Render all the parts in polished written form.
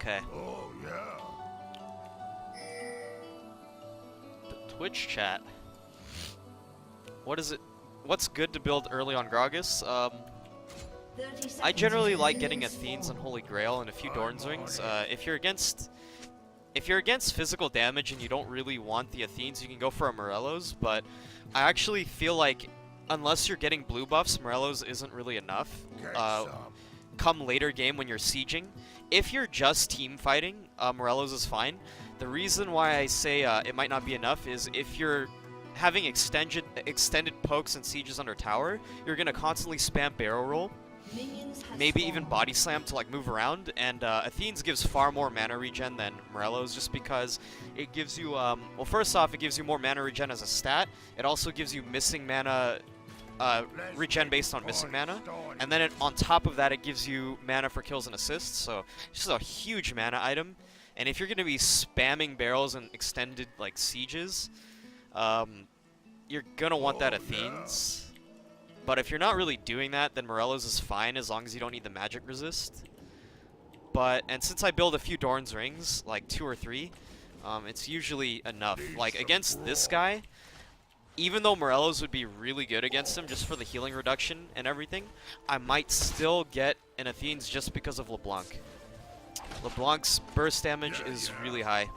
Okay. Oh, yeah. The Twitch chat. What is it? What's good to build early on Gragas? I generally like getting Athenes and Holy Grail and a few Dorn's Wings. If you're against physical damage and you don't really want the Athenes, you can go for a Morello's, but I actually feel like unless you're getting blue buffs, Morello's isn't really enough. Come later game when you're sieging. If you're just team fighting, Morello's is fine. The reason why I say it might not be enough is if you're having extended pokes and sieges under tower, you're going to constantly spam barrel roll. Maybe even body slam to like move around, and Athenes gives far more mana regen than Morello's just because it gives you, well, first off, it gives you more mana regen as a stat. It also gives you missing mana, regen based on missing mana, and then on top of that it gives you mana for kills and assists, so it's just a huge mana item. And if you're going to be spamming barrels and extended like sieges, you're going to want that Athenes. But if you're not really doing that, then Morello's is fine as long as you don't need the magic resist. And since I build a few Dorn's Rings, like 2 or 3, it's usually enough. Like against this guy, even though Morello's would be really good against him just for the healing reduction and everything, I might still get an Athenes just because of LeBlanc. LeBlanc's burst damage is really high,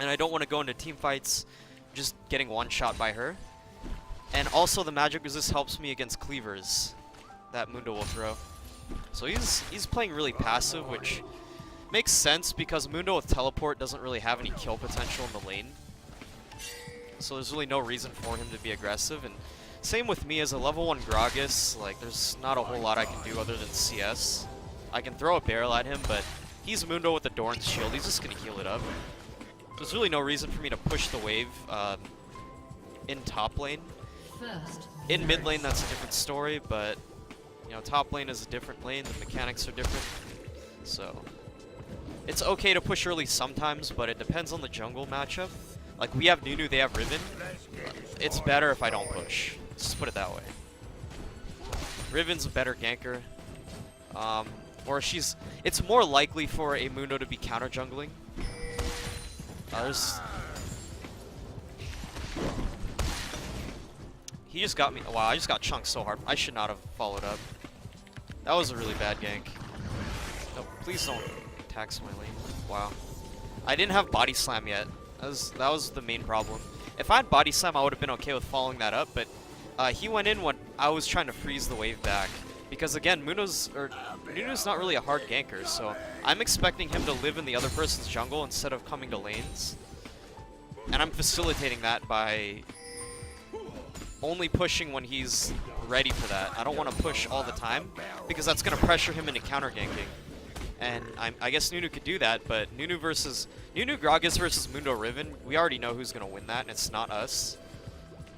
and I don't want to go into team fights just getting one-shot by her. And also the magic resist helps me against cleavers that Mundo will throw. So he's playing really passive, which makes sense because Mundo with teleport doesn't really have any kill potential in the lane. So there's really no reason for him to be aggressive. And same with me as a level 1 Gragas, like there's not a whole lot I can do other than CS. I can throw a barrel at him, but he's Mundo with the Dorn's shield. He's just gonna heal it up. There's really no reason for me to push the wave in top lane. In mid lane, that's a different story, but you know, top lane is a different lane. The mechanics are different, so it's okay to push early sometimes, but it depends on the jungle matchup. Like we have Nunu, they have Riven. It's better if I don't push. Let's just put it that way. Riven's a better ganker, or it's more likely for a Mundo to be counter jungling. He just got me. Wow, I just got chunked so hard. I should not have followed up. That was a really bad gank. No, please don't tax my lane. Wow. I didn't have body slam yet. That was the main problem. If I had body slam, I would have been okay with following that up, but he went in when I was trying to freeze the wave back. Because again, Nunu's not really a hard ganker, so I'm expecting him to live in the other person's jungle instead of coming to lanes. And I'm facilitating that by only pushing when he's ready for that. I don't want to push all the time because that's going to pressure him into counter ganking. And I guess Nunu could do that, but Nunu Gragas versus Mundo Riven, we already know who's going to win that, and it's not us.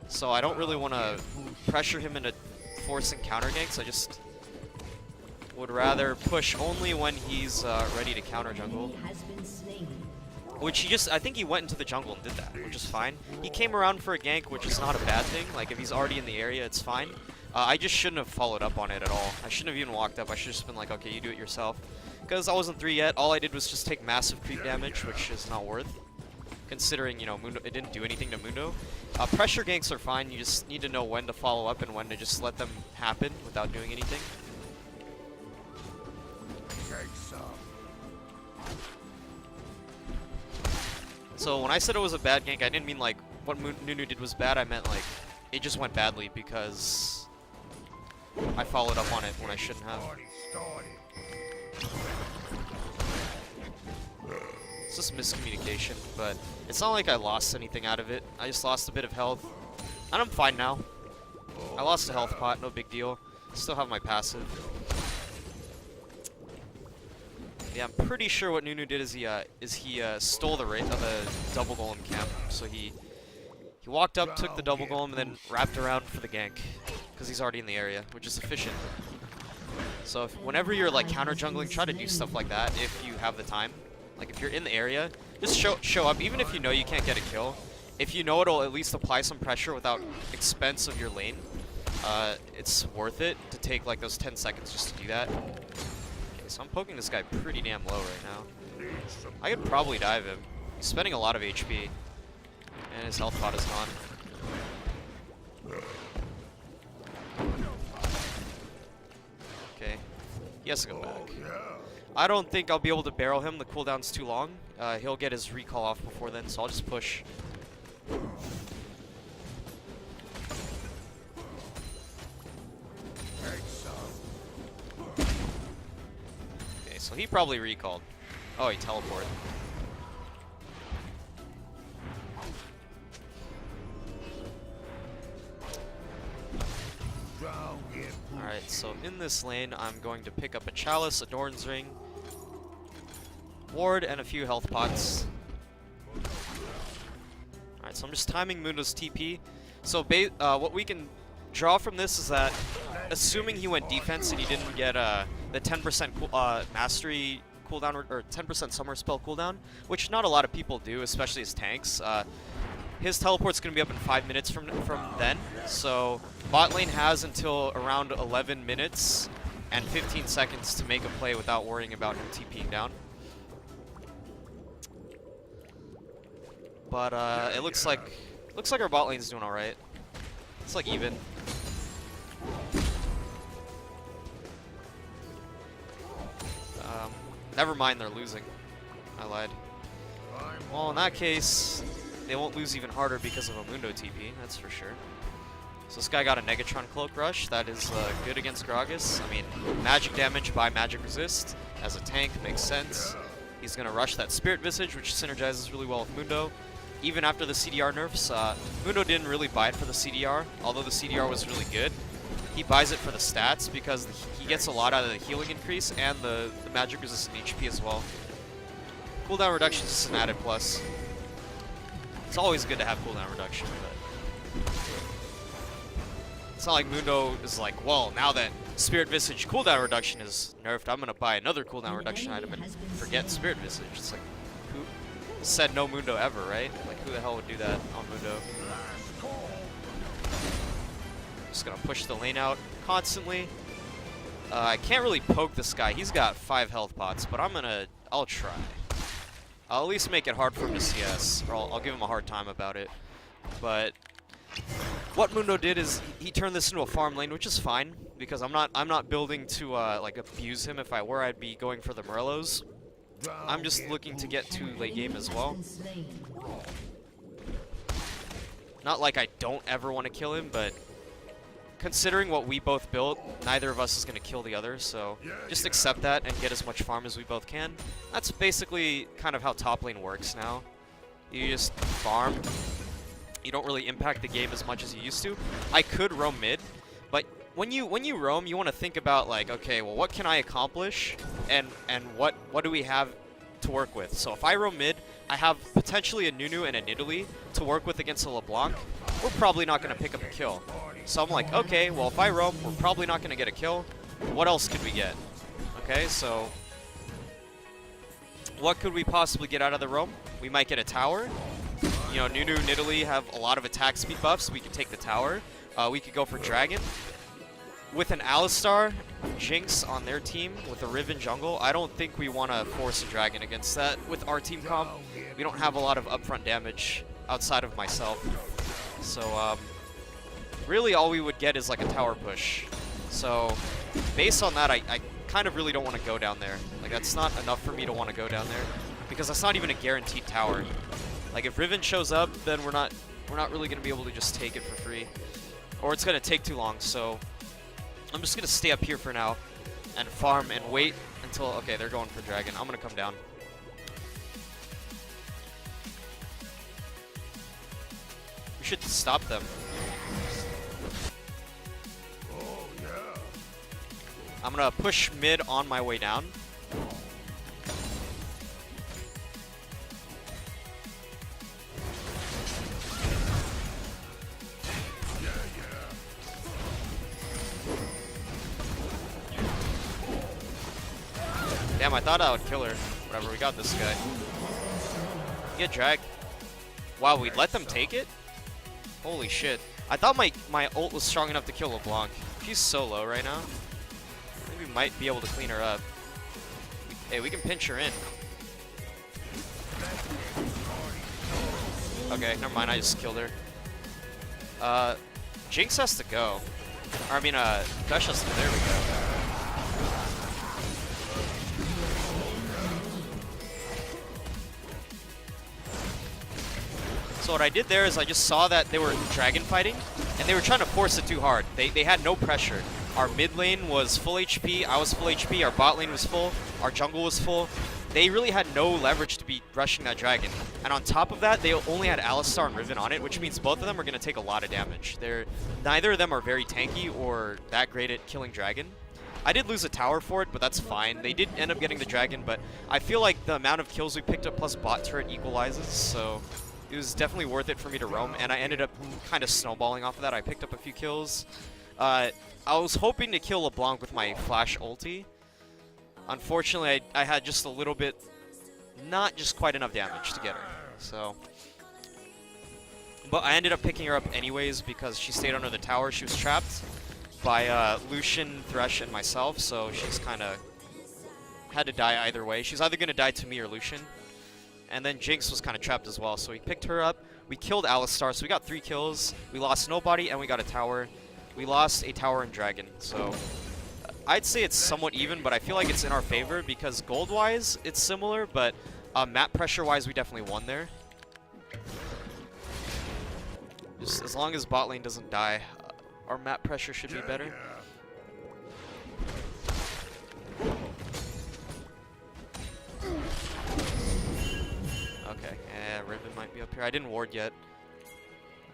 So I don't really want to pressure him into forcing counter ganks. I just would rather push only when he's ready to counter jungle. Which I think he went into the jungle and did that, which is fine. He came around for a gank, which is not a bad thing. Like, if he's already in the area, it's fine. I just shouldn't have followed up on it at all. I shouldn't have even walked up. I should have just been like, okay, you do it yourself. Because I wasn't 3 yet. All I did was just take massive creep damage, which is not worth. Considering, you know, Mundo, it didn't do anything to Mundo. Pressure ganks are fine. You just need to know when to follow up and when to just let them happen without doing anything. So when I said it was a bad gank, I didn't mean like what Nunu did was bad. I meant like it just went badly because I followed up on it when I shouldn't have. It's just miscommunication, but it's not like I lost anything out of it. I just lost a bit of health, and I'm fine now. I lost a health pot, no big deal. Still have my passive. Yeah, I'm pretty sure what Nunu did is he stole the double golem camp. So he walked up, took the double golem, and then wrapped around for the gank because he's already in the area, which is efficient. So whenever you're like counter jungling, try to do stuff like that if you have the time. Like if you're in the area, just show up, even if you know you can't get a kill. If you know it'll at least apply some pressure without expense of your lane, it's worth it to take like those 10 seconds just to do that. Okay, so I'm poking this guy pretty damn low right now. I could probably dive him. He's spending a lot of HP. And his health pot is gone. Okay. He has to go back. I don't think I'll be able to barrel him. The cooldown's too long. He'll get his recall off before then, so I'll just push. Okay, so he probably recalled. Oh, he teleported. Alright, so in this lane, I'm going to pick up a Chalice, a Doran's Ring, Ward, and a few health pots. Alright, so I'm just timing Mundo's TP. So what we can draw from this is that, assuming he went defense and he didn't get the 10% mastery cooldown, or 10% summer spell cooldown, which not a lot of people do, especially as tanks, his teleport's going to be up in 5 minutes from then, so bot lane has until around 11 minutes and 15 seconds to make a play without worrying about him TPing down. But it looks like our bot lane's doing all right. It's like even. Never mind, they're losing. I lied. Well, in that case, they won't lose even harder because of a Mundo TP, that's for sure. So this guy got a Negatron Cloak Rush. That is good against Gragas. I mean, magic damage by magic resist as a tank makes sense. He's going to rush that Spirit Visage, which synergizes really well with Mundo. Even after the CDR nerfs, Mundo didn't really buy it for the CDR, although the CDR was really good. He buys it for the stats because he gets a lot out of the healing increase and the magic resistant HP as well. Cooldown reduction is just an added plus. It's always good to have cooldown reduction, but it's not like Mundo is like, well, now that Spirit Visage cooldown reduction is nerfed, I'm gonna buy another cooldown reduction item and forget Spirit Visage. It's like, who said no Mundo ever, right? Like, who the hell would do that on Mundo? Just gonna push the lane out constantly. I can't really poke this guy. He's got 5 health pots, but I'll try. I'll at least make it hard for him to CS, or I'll give him a hard time about it. But what Mundo did is he turned this into a farm lane, which is fine because I'm not building to like abuse him. If I were, I'd be going for the Morellos. I'm just looking to get to late game as well. Not like I don't ever want to kill him, but considering what we both built, neither of us is going to kill the other, so just accept that and get as much farm as we both can. That's basically kind of how top lane works now. You just farm. You don't really impact the game as much as you used to. I could roam mid, but when you roam, you want to think about like, okay, well, what can I accomplish, and what do we have to work with? So if I roam mid, I have potentially a Nunu and a Nidalee to work with against a LeBlanc. We're probably not going to pick up a kill. So I'm like, okay, well, if I roam, we're probably not going to get a kill. What else could we get? Okay, so what could we possibly get out of the roam? We might get a tower. You know, Nunu, Nidalee have a lot of attack speed buffs. We could take the tower. We could go for Dragon. With an Alistar, Jinx on their team, with a Riven jungle, I don't think we want to force a Dragon against that. With our team comp, we don't have a lot of upfront damage outside of myself. So, really all we would get is like a tower push. So, based on that, I kind of really don't want to go down there. Like, that's not enough for me to want to go down there, because that's not even a guaranteed tower. Like, if Riven shows up, then we're not really going to be able to just take it for free. Or it's going to take too long, so I'm just going to stay up here for now and farm and wait until... Okay, they're going for Dragon. I'm going to come down. We should stop them. I'm going to push mid on my way down. Damn, I thought I would kill her. Whatever, we got this guy. Get dragged. Wow, we let them take it? Holy shit. I thought my ult was strong enough to kill LeBlanc. She's so low right now. Maybe we might be able to clean her up. Hey, we can pinch her in. Okay, never mind, I just killed her. Jinx has to go. Or, I mean, Gush has to go. There we go. So what I did there is I just saw that they were dragon fighting, and they were trying to force it too hard. They had no pressure. Our mid lane was full HP, I was full HP, our bot lane was full, our jungle was full. They really had no leverage to be rushing that dragon. And on top of that, they only had Alistar and Riven on it, which means both of them are going to take a lot of damage. Neither of them are very tanky or that great at killing dragon. I did lose a tower for it, but that's fine. They did end up getting the dragon, but I feel like the amount of kills we picked up plus bot turret equalizes, so it was definitely worth it for me to roam, and I ended up kind of snowballing off of that. I picked up a few kills. I was hoping to kill LeBlanc with my flash ulti. Unfortunately, I had just a little bit, not just quite enough damage to get her. So, but I ended up picking her up anyways because she stayed under the tower. She was trapped by Lucian, Thresh, and myself, so she's kind of had to die either way. She's either going to die to me or Lucian. And then Jinx was kind of trapped as well, so we picked her up. We killed Alistar, so we got 3 kills. We lost nobody, and we got a tower. We lost a tower and dragon, so I'd say it's somewhat even, but I feel like it's in our favor because gold-wise, it's similar, but map pressure-wise, we definitely won there. Just as long as bot lane doesn't die, our map pressure should be better. Okay, Riven might be up here. I didn't ward yet.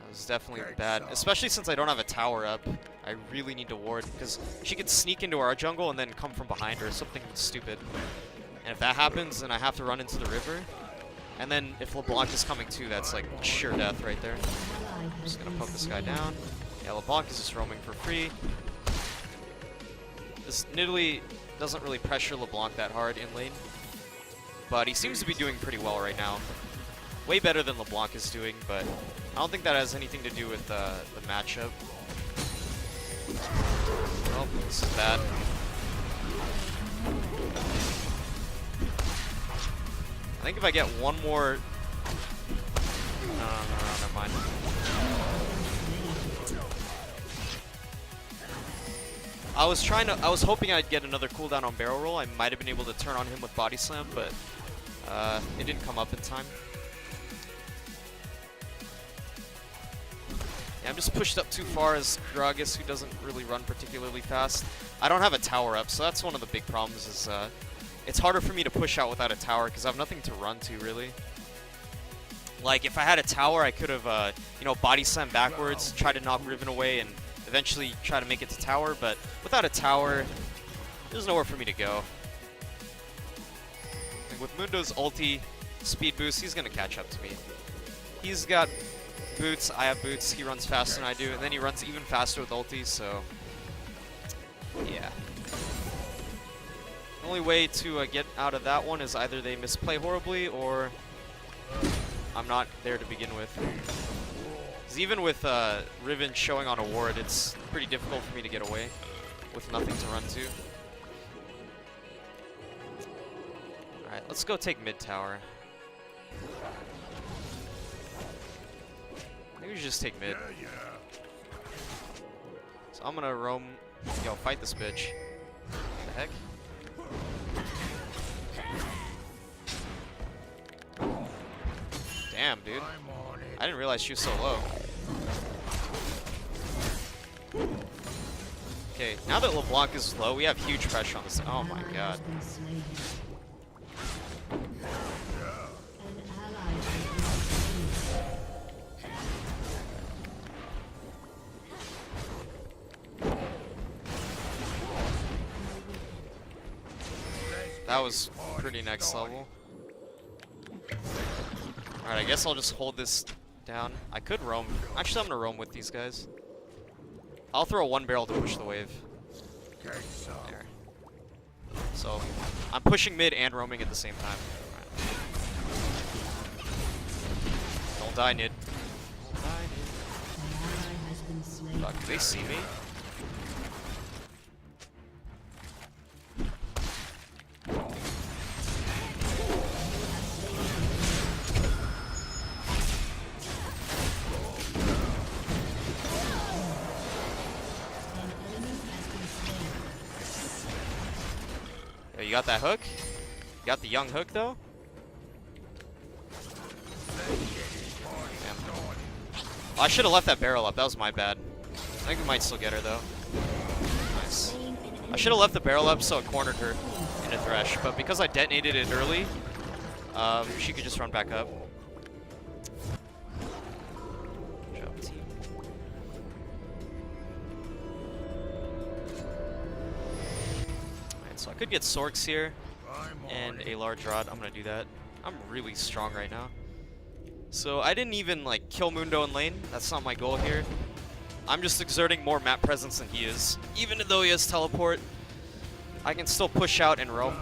That was definitely bad, especially since I don't have a tower up. I really need to ward, because she could sneak into our jungle and then come from behind her, something stupid. And if that happens, then I have to run into the river. And then if LeBlanc is coming too, that's like sure death right there. I'm just gonna poke this guy down. Yeah, LeBlanc is just roaming for free. This Nidalee doesn't really pressure LeBlanc that hard in lane, but he seems to be doing pretty well right now. Way better than LeBlanc is doing, but I don't think that has anything to do with the matchup. Oh, this is bad. I think if I get one more... No, never mind. I was hoping I'd get another cooldown on barrel roll. I might have been able to turn on him with body slam, but it didn't come up in time. Yeah, I'm just pushed up too far as Gragas, who doesn't really run particularly fast. I don't have a tower up, so that's one of the big problems is it's harder for me to push out without a tower because I have nothing to run to, really. Like, if I had a tower, I could have, you know, body slam backwards, try to knock Riven away, and eventually try to make it to tower, but without a tower, there's nowhere for me to go. And with Mundo's ulti speed boost, he's going to catch up to me. He's got boots, I have boots, he runs faster than I do, and then he runs even faster with ulti, so yeah. The only way to get out of that one is either they misplay horribly or I'm not there to begin with. Because even with Riven showing on a ward, it's pretty difficult for me to get away with nothing to run to. Alright, let's go take mid tower. Maybe we should just take mid. So I'm gonna roam. Yo, fight this bitch. What the heck? Damn, dude. I didn't realize she was so low. Okay, now that LeBlanc is low, we have huge pressure on this. Oh my god. That was pretty next level. Alright, I guess I'll just hold this down. I could roam. Actually, I'm gonna roam with these guys. I'll throw one barrel to push the wave. There. So, I'm pushing mid and roaming at the same time. Right. Don't die, Nid. Don't die, Nid. Fuck, do they see me? Yo, you got that hook? You got the young hook though? Damn. Oh, I should have left that barrel up. That was my bad. I think we might still get her though. Nice. I should have left the barrel up so it cornered her in a thresh, but because I detonated it early, she could just run back up. Good job, team. Alright, so I could get Sorks here and a large rod. I'm gonna do that. I'm really strong right now. So I didn't even like kill Mundo in lane. That's not my goal here. I'm just exerting more map presence than he is. Even though he has teleport, I can still push out and roam.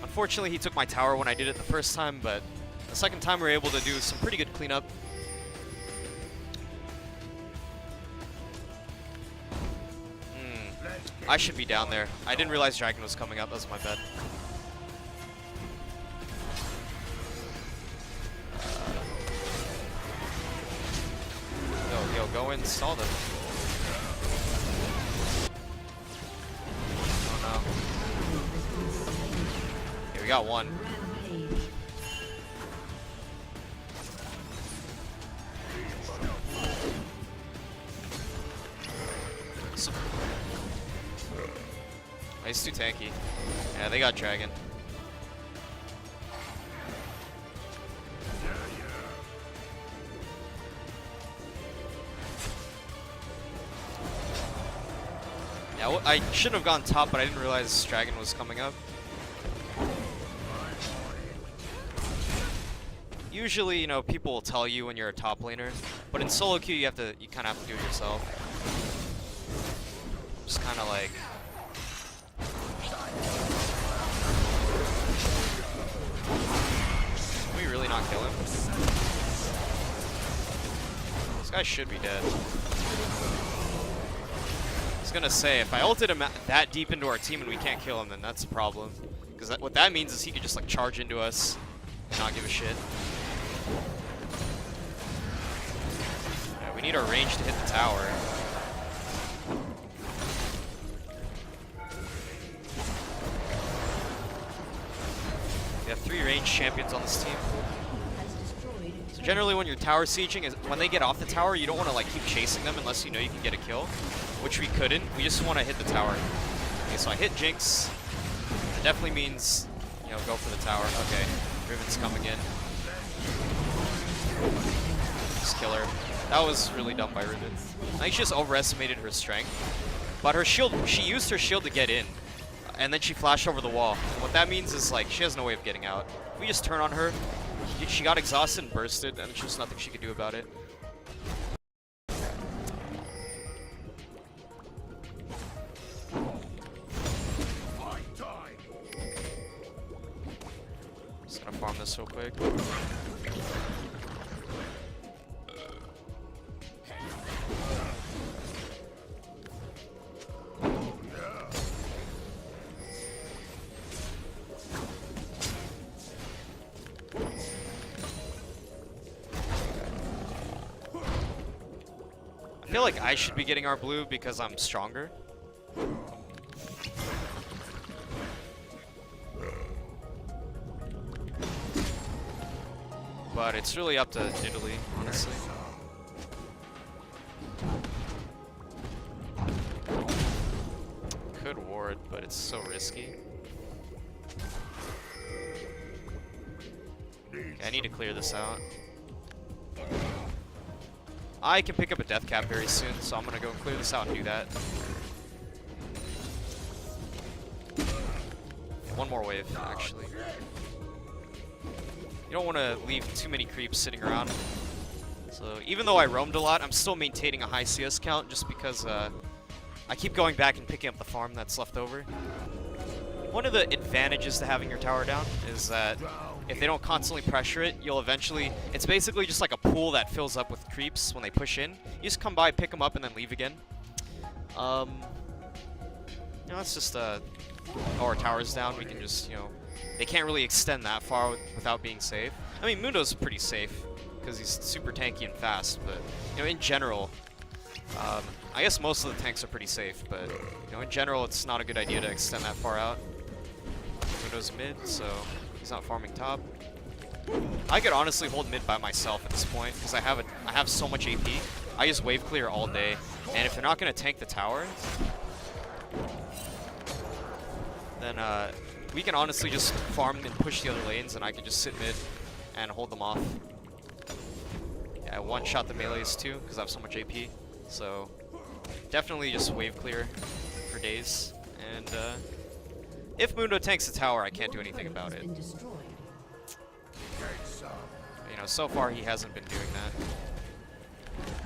Unfortunately, he took my tower when I did it the first time, but the second time we were able to do some pretty good cleanup. I should be down there. I didn't realize Dragon was coming up. That was my bad. Yo, go in, stall them. Oh no. Okay, we got one. Oh, he's too tanky. Yeah, they got Dragon. Yeah, I shouldn't have gone top, but I didn't realize Dragon was coming up. Usually, you know, people will tell you when you're a top laner, but in solo queue, you kind of have to do it yourself. Just kind of like. Can we really not kill him? This guy should be dead. I was gonna say, if I ulted him that deep into our team and we can't kill him, then that's a problem. Because what that means is he could just like charge into us and not give a shit. Yeah, we need our range to hit the tower. We have 3 ranged champions on this team. So generally when you're tower sieging, when they get off the tower, you don't want to like keep chasing them unless you know you can get a kill. Which we couldn't. We just want to hit the tower. Okay, so I hit Jinx. That definitely means, you know, go for the tower. Okay, Riven's coming in. Just kill her. That was really dumb by Riven. I think she just overestimated her strength. But her shield, she used her shield to get in. And then she flashed over the wall. And what that means is, like, she has no way of getting out. If we just turn on her, she got exhausted and bursted, and there's just nothing she could do about it. Just gonna farm this real quick. I feel like I should be getting our blue because I'm stronger. But it's really up to Italy, honestly. Could ward, but it's so risky. Okay, I need to clear this out. I can pick up a death cap very soon, so I'm gonna go clear this out and do that. One more wave, actually. You don't want to leave too many creeps sitting around. So even though I roamed a lot, I'm still maintaining a high CS count just because I keep going back and picking up the farm that's left over. One of the advantages to having your tower down is that if they don't constantly pressure it, you'll eventually... It's basically just like a pool that fills up with creeps when they push in. You just come by, pick them up, and then leave again. You know, it's just... our tower's down, we can just, you know... They can't really extend that far without being safe. I mean, Mundo's pretty safe, because he's super tanky and fast, but, you know, in general... I guess most of the tanks are pretty safe, but, you know, in general, it's not a good idea to extend that far out. Mundo's mid, so he's not farming top. I could honestly hold mid by myself at this point because I have so much AP. I just wave clear all day, and if they're not gonna tank the tower, then we can honestly just farm and push the other lanes, and I can just sit mid and hold them off. Yeah, I one-shot the melees too because I have so much AP. So definitely just wave clear for days, and if Mundo tanks the tower, I can't do anything about it. You know, so far he hasn't been doing that.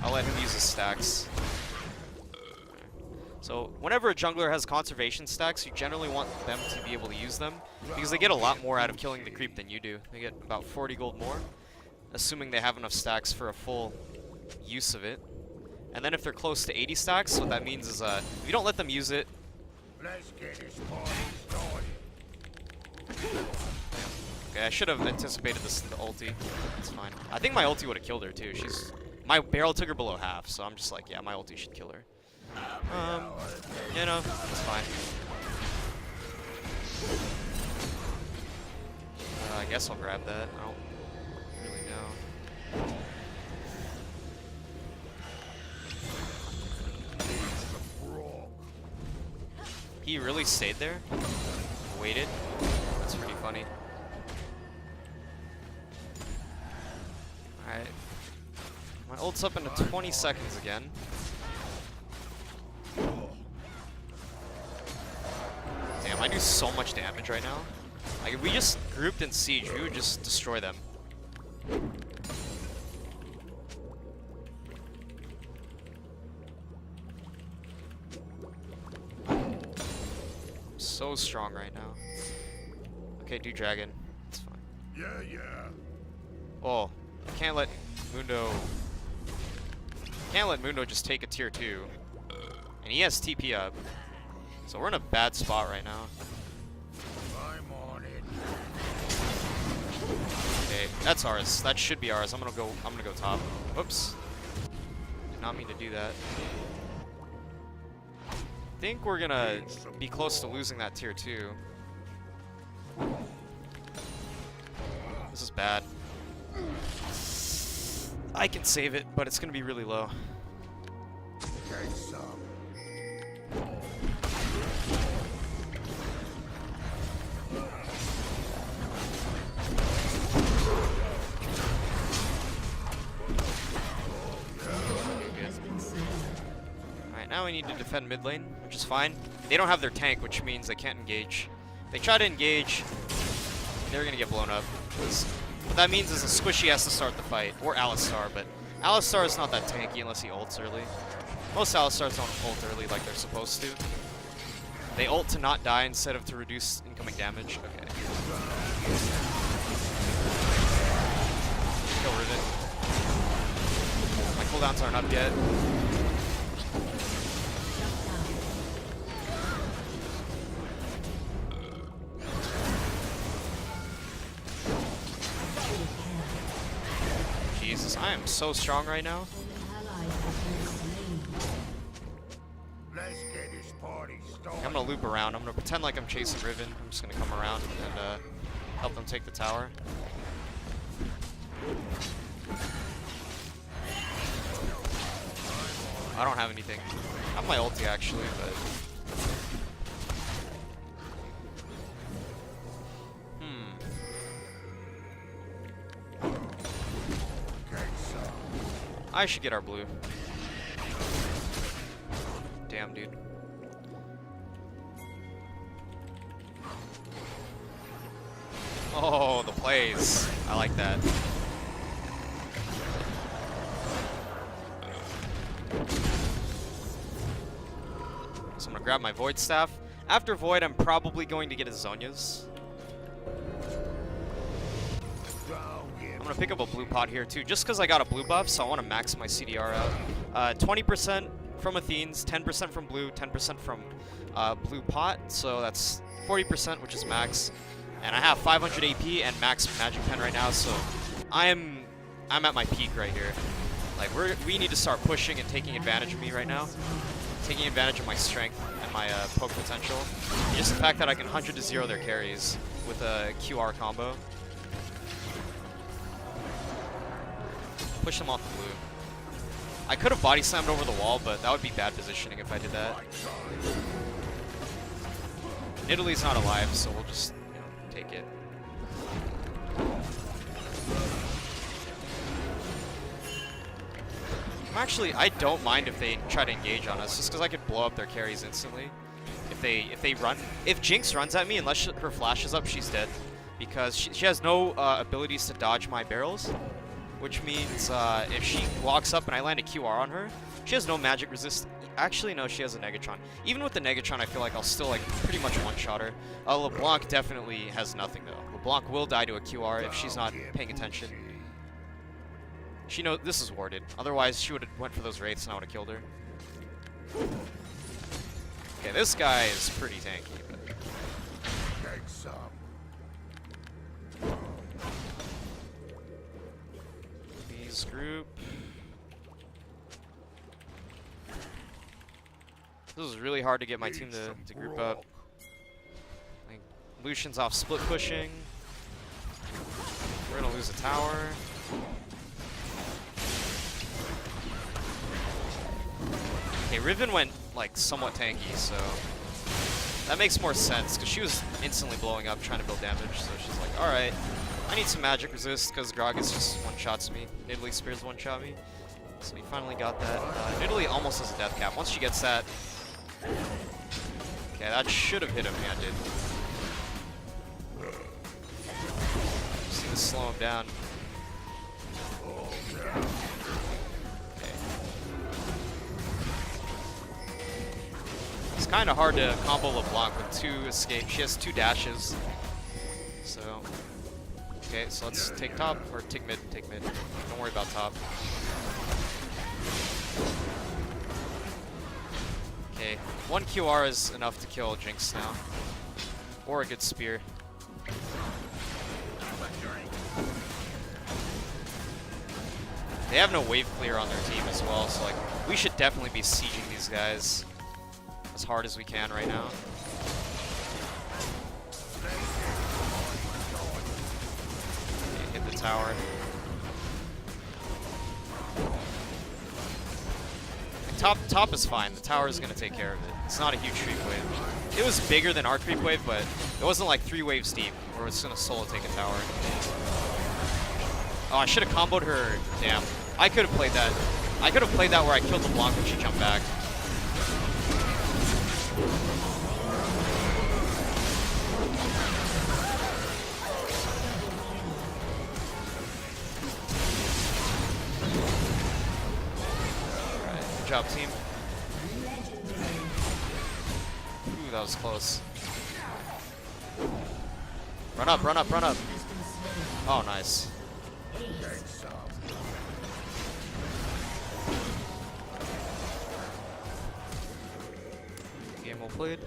I'll let him use his stacks. So whenever a jungler has conservation stacks, you generally want them to be able to use them because they get a lot more out of killing the creep than you do. They get about 40 gold more, assuming they have enough stacks for a full use of it. And then if they're close to 80 stacks, what that means is if you don't let them use it. Let's get this party started. Okay, I should have anticipated this in the ulti. It's fine. I think my ulti would have killed her too. My barrel took her below half, so I'm just like, yeah, my ulti should kill her. You know, it's fine. I guess I'll grab that. I don't really know. He really stayed there? Waited? That's pretty funny. Alright. My ult's up into 20 seconds again. Damn, I do so much damage right now. Like, if we just grouped in siege, we would just destroy them. So strong right now. Okay, do dragon. It's fine. Yeah. Oh, can't let Mundo just take a tier 2. And he has TP up. So we're in a bad spot right now. I'm on it. Okay, that's ours. That should be ours. I'm gonna go top. Whoops. Did not mean to do that. I think we're gonna be close to losing that tier 2. This is bad. I can save it, but it's gonna be really low. Take some. Now we need to defend mid lane, which is fine. They don't have their tank, which means they can't engage. If they try to engage, they're gonna get blown up. What that means is a Squishy has to start the fight, or Alistar, but Alistar is not that tanky unless he ults early. Most Alistars don't ult early like they're supposed to. They ult to not die instead of to reduce incoming damage. Okay. Kill Riven. My cooldowns aren't up yet. Jesus, I am so strong right now. Let's get this party started. I'm gonna loop around. I'm gonna pretend like I'm chasing Riven. I'm just gonna come around and help them take the tower. I don't have anything. I have my ulti actually, but I should get our blue. Damn, dude. Oh, the plays. I like that. So I'm gonna grab my Void Staff. After Void, I'm probably going to get his Zhonya's. I'm gonna pick up a blue pot here too, just because I got a blue buff, so I want to max my CDR out. 20% from Athene's, 10% from blue, 10% from blue pot, so that's 40%, which is max. And I have 500 AP and max magic pen right now, so I'm at my peak right here. Like we need to start pushing and taking advantage of me right now, taking advantage of my strength and my poke potential. Just the fact that I can 100 to 0 their carries with a QR combo. Push him off the blue. I could have body slammed over the wall, but that would be bad positioning if I did that. Italy's not alive, so we'll just, you know, take it. I don't mind if they try to engage on us, just because I could blow up their carries instantly. If they run, if Jinx runs at me, unless her flash is up, she's dead, because she has no abilities to dodge my barrels, which means if she walks up and I land a QR on her, she has no magic resist. Actually, no, she has a Negatron. Even with the Negatron, I feel like I'll still like pretty much one-shot her. LeBlanc definitely has nothing though. LeBlanc will die to a QR if she's not paying attention. She knows this is warded. Otherwise, she would have went for those wraiths and I would have killed her. Okay, this guy is pretty tanky. But... Take some. Please group. This is really hard to get my team to group up. Like, Lucian's off split pushing. We're gonna lose a tower. Okay, Riven went like somewhat tanky, so that makes more sense because she was instantly blowing up trying to build damage. So she's like, all right, I need some magic resist because Gragas just one-shots me. Nidalee Spears one-shot me. So we finally got that. Nidalee almost has a death cap. Once she gets that, okay, that should have hit him. Yeah, it did. Just need to slow him down. It's kind of hard to combo LeBlanc with 2 escapes. She has 2 dashes. So, okay, so let's take top, or take mid, take mid. Don't worry about top. Okay, 1 QR is enough to kill Jinx now. Or a good spear. They have no wave clear on their team as well, so like we should definitely be sieging these guys as hard as we can right now. Okay, hit the tower. Top is fine. The tower is going to take care of it. It's not a huge creep wave. It was bigger than our creep wave, but it wasn't like 3 waves deep where it's going to solo take a tower. Oh, I should have comboed her. Damn. I could have played that. I could have played that where I killed LeBlanc when she jumped back. Alright, good job, team. Ooh, that was close. Run up, run up, run up. Oh, nice. Game well played.